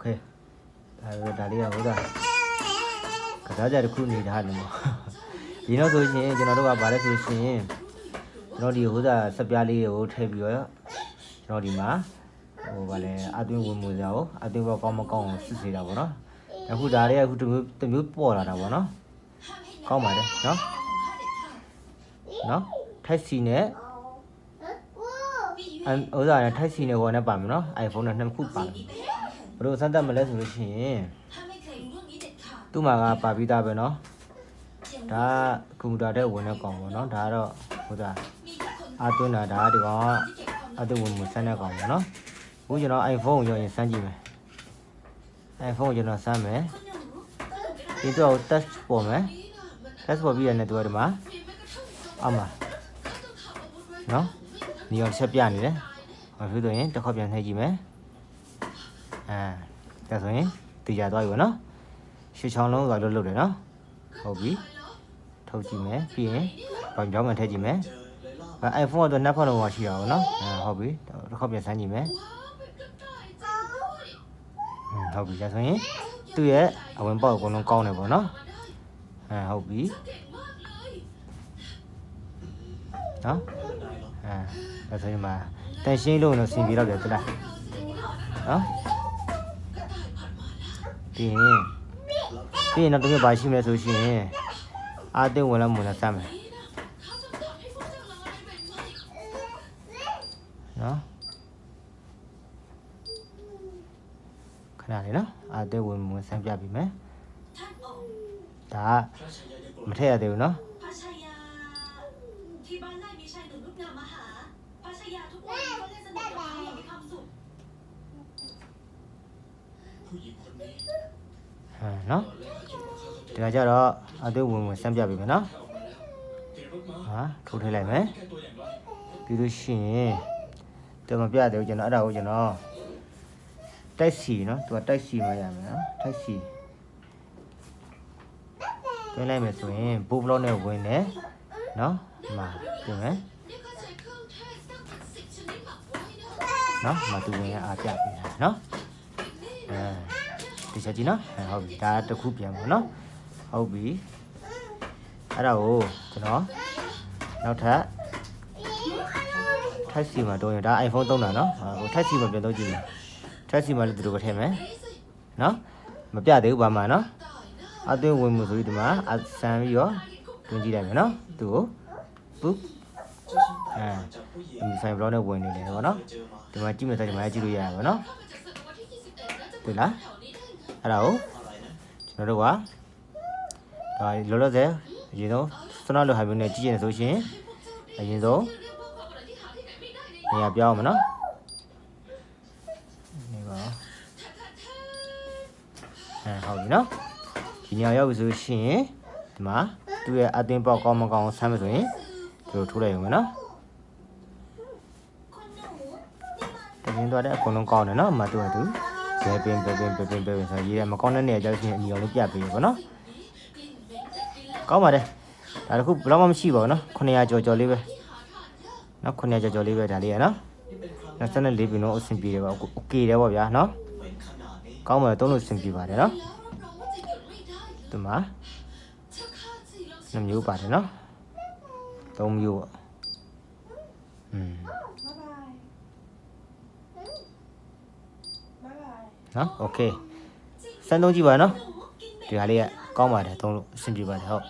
okay ဒါလေးကဟုတ်တာကစားကြတစ်ခုနေတာလည်းမဒီနောက်ဆိုရှင်ကျွန်တော်တို့ကဗာလဲဆိုရှင်ကျွန်တော်ဒီဟိုတာစပြားလေးကိုထည့်ပြီးတော့ကျွန်တော်ဒီမှာဟိုဗာလဲအသွင်းဝင်မှုကြအောင်အသွင်းဘောကောင်းမကောင်းစစ်စေတာပေါ့နော်အခုဒါလေးကအခုတစ်မျိုးပေါ်လာတာပေါ့နော်ကောင်းပါတယ်နော်ထိုက်စီနဲ့ဟိုတာနဲ့ထိုက်စီနဲ့ဘောနဲ့ပါမယ်နော် iPhone နဲ့နှစ်ခုပါမယ်ဘယ်လိုစမ်းသပ်မလဲဆိုလို့ရှိရင်သူ့မှာကပါပြီးသားပဲနော်ဒါကွန်ပျူတာတဲ့ဝင်တဲ့ကောင်ပေါ့နော်ဒါကတော့ဟိုတာအသွင်းတာဒါဒီကောင်ကအသွင်းဝင်မှုစမ်းတဲ့ကောင်ပေါ့နော်အခုကျွန်တော် iPhone ကိုရောရင်စမ်းကြည့်မယ် iPhone ကိုကျွန်တော်စမ်းမယ်ဒီတော့ touch ပေါ်မယ် touch ပေါ်ပြီးရတဲ့သူကဒီမှာအောက်မှာနော်ဒီအောင်ချက်ပြနေတယ်ဘာဖြစ်လို့ရင်တစ်ခေါက်ပြန်ထည့်ကြည့်မယ်ဒါဆိုရင်တည်ကြသွားပြီပေါ့နော်ရှစ်ချောင်းလုံးဆိုတော့လုပ်တယ်နော်ဟုတ်ပြီထုတ်ကြည့်မယ်ပြီးရင်ဘာကြောင်းမှထည့်ကြည့်မယ်iPhone ကတော့နှစ်ဖက်လုံးရှိတာပေါ့နော်ဟုတ်ပြီတစ်ခေါက်ပြန်ဆန်းကြည့်မယ်ဟုတ်ပြီဒါဆိုရင်သူ့ရဲ့အဝင်ပေါက်အကုန်လုံးကောင်းတယ်ပေါ့နော်ဟုတ်ပြီနော်ဒါဆိုရင်မှာတန်ရှင်းလို့တော့ဆင်ပြေတော့တယ်သလားနော်ပြီးရင်တော့တကယ်ပါရှိမယ်ဆိုရှင်အာတင်ဝင်လာမလားစမ်းမယ်နော်ခဏလေးနော်အာတင်ဝင်စမ်းပြပြီမယ်ဒါမထည့်ရသေးဘူးနော်နော်ဒီကကြတော့အသွေးဝင်စမ်းပြပြီမယ်နော်ထိုးထည့်လိုက်မယ်ပြီးလို့ရှိရင်တော်မပြတယ်ကျွန်တော်အဲ့ဒါကိုကျွန်တော်တိုက်စီနော်သူကတိုက်စီမှရမယ်နော်တိုက်စီတွင်းလိုက်မယ်ဆိုရင်ဘိုးဘလော့နဲ့ဝင်တယ်နော်ဒီမှာပြင်မယ်နော်မတူဝင်ရအားပြပြီနော်ဒီချက်ကြီးနော်ဟုတ်ပြီဒါတစ်ခုပြန်ပါနော်ဟုတ်ပြီအဲ့ဒါကိုကျွန်တော်နောက်ထပ်ထိုက်စီမှာတော့ဒါ iPhone သုံးတာနော်ဟိုထိုက်စီမှာပြန်တော့ကြည့်မယ်ထိုက်စီမှာလည်းဒီလိုပဲထည့်မယ်နော်မပြသေးဘူးဘာမှနော်အသွင်းဝင်မှုဆိုပြီးဒီမှာဆန်ပြီးတော့တွင်းကြည့်လိုက်မယ်နော်သူ့ကိုปุ๊บဒီဆိုင်ဘလော့နဲ့ဝင်နေတယ်ပေါ့နော်ဒီမှာကြည့်မယ်ဆိုဒီမှာကြည့်လို့ရရပါနော်တွေ့လားအဲ့ဒါကိုကျွန်တော်တို့ကဒါလောလောဆယ်အရင်ဆုံးစနလိုဟာမျိုးနဲ့ကြည့်ရင်ဆိုရှင်အရင်ဆုံးနေရာပြောင်းမယ်နော်နေပါဟုတ်ပြီနော်ဒီနေရာရောက်ပြီဆိုရှင်ဒီမှာသူ့ရဲ့အတင်းပေါက်ကောင်းမကောင်းဆမ်းမယ်ဆိုရင်ဒီလိုထိုးလိုက်ရုံပဲနော်တကယ်တော့အကုန်လုံးကောင်းတယ်နော်မတူတူဘယ်ပင်ဆိုရေးရမကောင်းတဲ့နေရာကြောက်ချင်းအနီအောင်လေးပြပေးရပါတော့ကောင်းပါတယ်ဒါတခုဘယ်တော့မှမရှိပါဘူးနော်900ကျော်လေးပဲနော်900ကျော်လေးပဲဒါလေးရနော်24ပင်တော့အဆင်ပြေတယ်ပါโอเคတယ်ပေါ့ဗျာနော်ကောင်းပါတယ်သုံးလို့အဆင်ပြေပါတယ်နော်ဒီမှာ2မျိုးပါတယ်နော်3မျိုးပေါ့နော်โอเคစမ်းသုံးကြည့်ပါနော်ဒီဟာလေးကကောင်းပါတယ်သုံးလို့အဆင်ပြေပါတယ်ဟုတ်